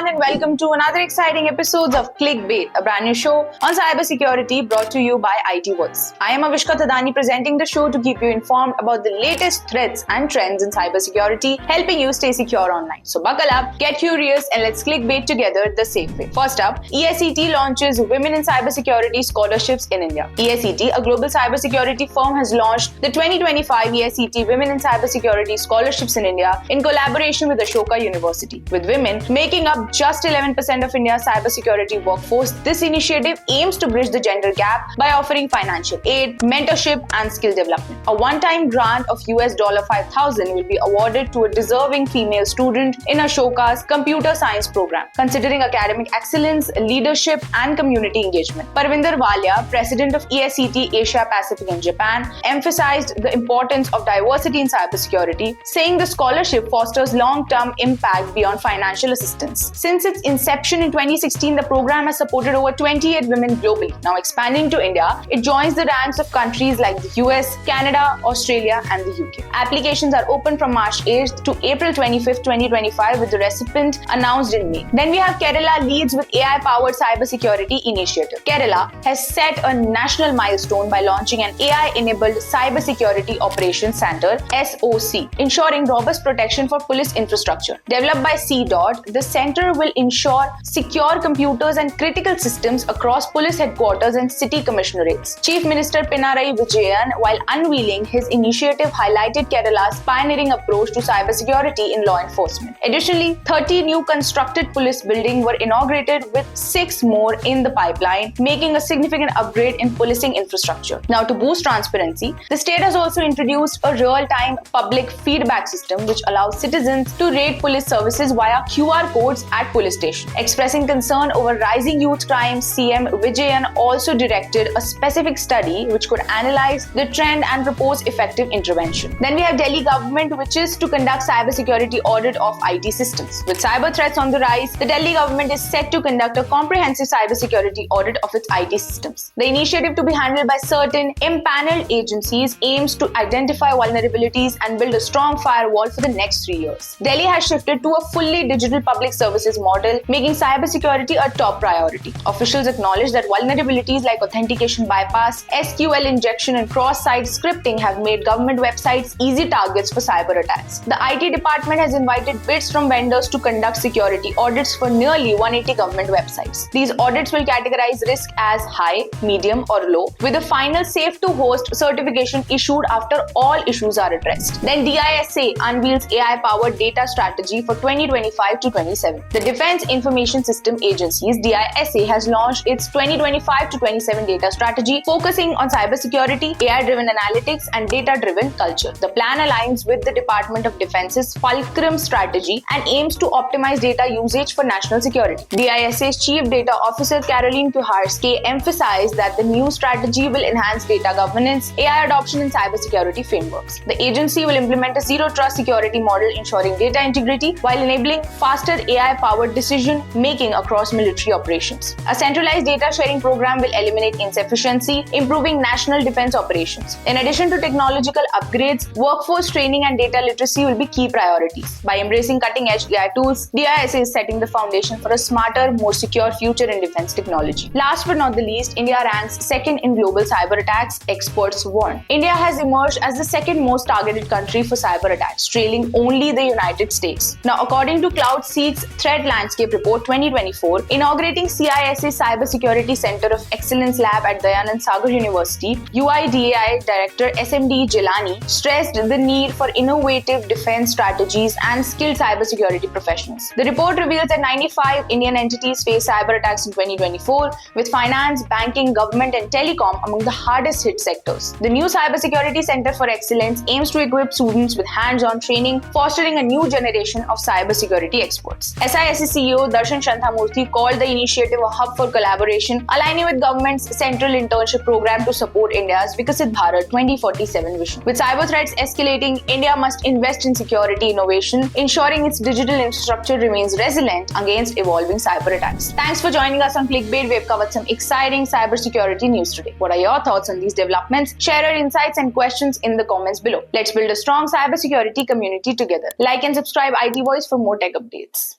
everyone, and welcome to another exciting episode of Clickbait, a brand new show on cybersecurity brought to you by IT Voice. I am Avishka Thadani, presenting the show to keep you informed about the latest threats and trends in cybersecurity, helping you stay secure online. So buckle up, get curious, and let's clickbait together the safe way. First up, ESET launches Women in Cybersecurity Scholarships in India. ESET, a global cybersecurity firm, has launched the 2025 ESET Women in Cybersecurity Scholarships in India in collaboration with Ashoka University. With women making up just 11% of India's cybersecurity workforce, this initiative aims to bridge the gender gap by offering financial aid, mentorship, and skill development. A one-time grant of $5,000 will be awarded to a deserving female student in Ashoka's computer science program, considering academic excellence, leadership, and community engagement. Parvinder Walia, president of ESET Asia Pacific and Japan, emphasized the importance of diversity in cybersecurity, saying the scholarship fosters long-term impact beyond financial assistance. Since its inception in 2016, the program has supported over 28 women globally. Now expanding to India, it joins the ranks of countries like the US, Canada, Australia, and the UK. Applications are open from March 8th to April 25th, 2025, with the recipient announced in May. Then we have Kerala leads with AI-powered cybersecurity initiative. Kerala has set a national milestone by launching an AI-enabled Cybersecurity Operations Center (SOC), ensuring robust protection for police infrastructure. Developed by CDOT, the center will ensure secure computers and critical systems across police headquarters and city commissionerates. Chief Minister Pinarayi Vijayan, while unveiling his initiative, highlighted Kerala's pioneering approach to cybersecurity in law enforcement. Additionally, 30 new constructed police buildings were inaugurated, with 6 more in the pipeline, making a significant upgrade in policing infrastructure. Now, to boost transparency, the state has also introduced a real-time public feedback system which allows citizens to rate police services via QR codes at police stations. Expressing concern over rising youth crime, CM Vijayan also directed a specific study which could analyze the trend and propose effective intervention. Then we have Delhi government, which is to conduct cybersecurity audit of IT systems. With cyber threats on the rise, the Delhi government is set to conduct a comprehensive cybersecurity audit of its IT systems. The initiative, to be handled by certain empaneled agencies, aims to identify vulnerabilities and build a strong firewall for the next 3 years. Delhi has shifted to a fully digital public services model, making cybersecurity a top priority. Officials acknowledge that vulnerabilities like authentication bypass, SQL injection, and cross-site scripting have made government websites easy targets for cyber attacks. The IT department has invited bids from vendors to conduct security audits for nearly 180 government websites. These audits will categorize risk as high, medium, or low, with a final safe to host certification issued after all issues are addressed. Then DISA unveils AI-powered data strategy for 2025 to 27. The Defense Information System Agency's DISA has launched its 2025 to 27 data strategy, focusing on cybersecurity, AI-driven analytics, and data-driven culture. The plan aligns with the Department of Defense's Fulcrum strategy and aims to optimize data usage for national security. DISA's Chief Data Officer Caroline Kuharski emphasized that the new strategy will enhance data governance, AI adoption, and cybersecurity frameworks. The agency will implement a zero-trust security model, ensuring data integrity while enabling faster AI-powered decision-making across military operations. A centralized data sharing program will eliminate insufficiency, improving national defense operations. In addition to technological upgrades, workforce training and data literacy will be key priorities. By embracing cutting-edge AI tools, DISA is setting the foundation for a smarter, more secure future in defense technology. Last but not the least, India ranks second in global cyber attacks, experts warn. India has emerged as the second most targeted country for cyber attacks, trailing only the United States. Now, according to CloudSeek's Threat Landscape Report 2024, inaugurating CISA Cybersecurity Center of Excellence Lab at Dayanand Sagar University, UIDAI Director SMD Jelani stressed the need for innovative defense strategies and skilled cybersecurity professionals. The report reveals that 95 Indian entities face cyber attacks in 2024, with finance, banking, government, and telecom among the hardest hit sectors. The new Cybersecurity Center for Excellence aims to equip students with hands-on training, fostering a new generation of cybersecurity experts. SISC CEO Darshan Shanthamurthy called the initiative a hub for collaboration, aligning with government's central internship program to support India's Vikasit Bharat 2047 vision. With cyber threats escalating, India must invest in security innovation, ensuring its digital infrastructure remains resilient against evolving cyber attacks. Thanks for joining us on Clickbait. We've covered some exciting cybersecurity news today. What are your thoughts on these developments? Share your insights and questions in the comments below. Let's build a strong cybersecurity community together. Like and subscribe IT Voice for more tech updates.